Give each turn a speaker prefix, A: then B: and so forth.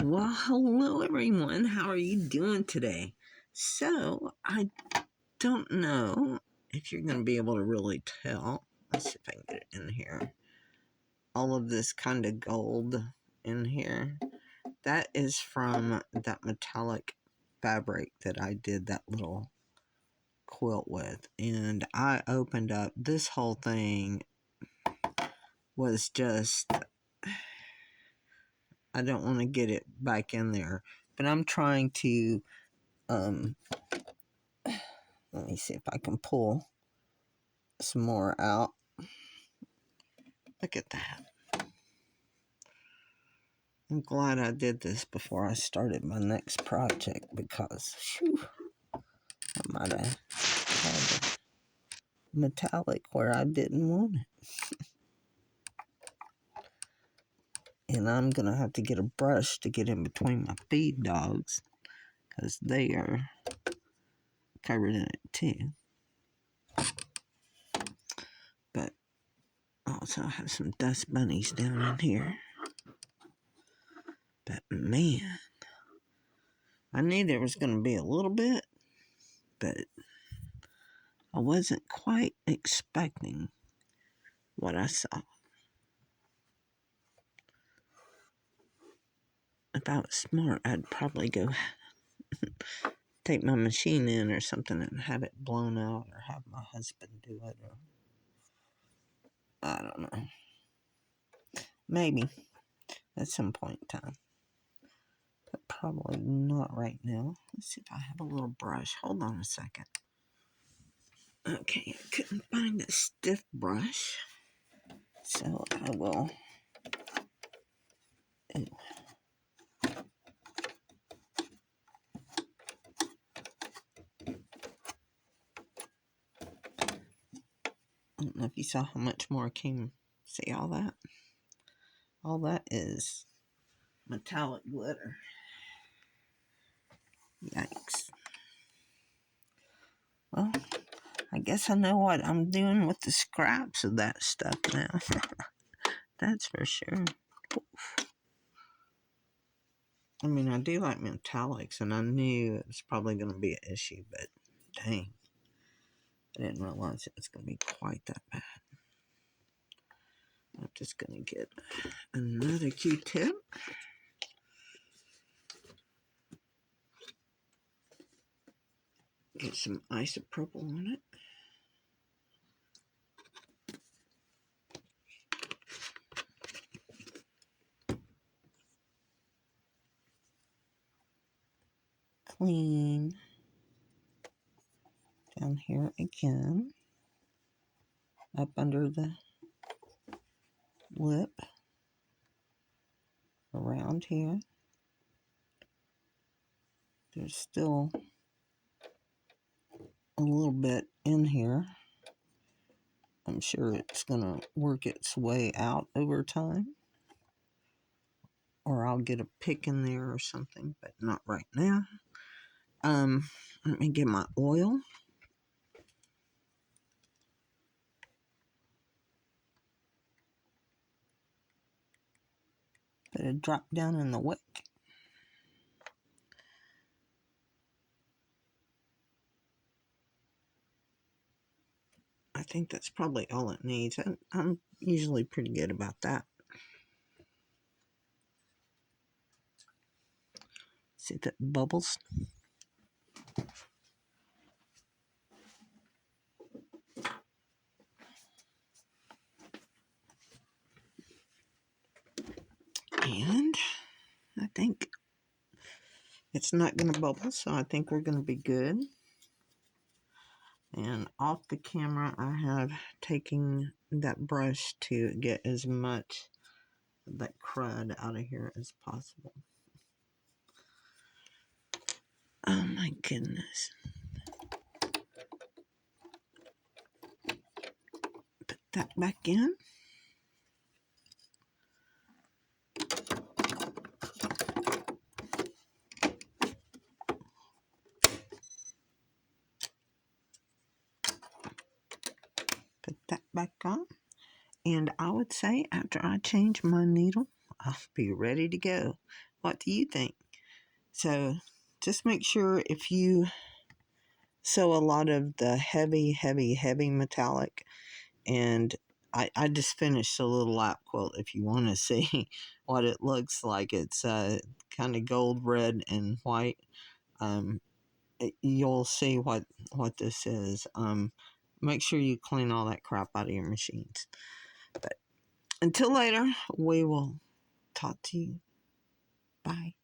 A: Well, hello everyone. How are you doing today? So, I don't know if you're going to be able to really tell. Let's see if I can get it in here. All of this kind of gold in here. That is from that metallic fabric that I did that little quilt with. And I opened up this whole thing was just, I don't want to get it back in there, but I'm trying to let me see if I can pull some more out. Look at that. I'm glad I did this before I started my next project because I might have had metallic where I didn't want it. And I'm going to have to get a brush to get in between my feed dogs because they are covered in it too. But I also have some dust bunnies down in here. But man, I knew there was going to be a little bit, but I wasn't quite expecting what I saw. If I was smart, I'd probably go take my machine in or something and have it blown out, or have my husband do it, or I don't know. Maybe at some point in time, but probably not right now. Let's see if I have a little brush. Hold on a second. Okay, I couldn't find a stiff brush, so I will. Ooh. I don't know if you saw how much more came. See all that? All that is metallic glitter. Yikes. Well, I guess I know what I'm doing with the scraps of that stuff now. That's for sure. I mean, I do like metallics, and I knew it was probably going to be an issue, but dang. I didn't realize it was going to be quite that bad. I'm just going to get another Q-tip. Get some isopropyl on it. Clean. Down here again. Up under the lip. Around here. There's still a little bit in here. I'm sure it's going to work its way out over time. Or I'll get a pick in there or something, but not right now. Let me get my oil. Put a drop down in the wick. I think that's probably all it needs. I'm usually pretty good about that. See if it bubbles. And I think it's not going to bubble, so I think we're going to be good. And off the camera, I have taken that brush to get as much of that crud out of here as possible. Oh my goodness. Put that back in. Put that back on. And I would say after I change my needle, I'll be ready to go. What do you think? So just make sure if you sew a lot of the heavy, heavy, heavy metallic, and I just finished a little lap quilt if you want to see what it looks like. It's kind of gold, red, and white. Um, you'll see what this is. Make sure you clean all that crap out of your machines. But until later, we will talk to you. Bye.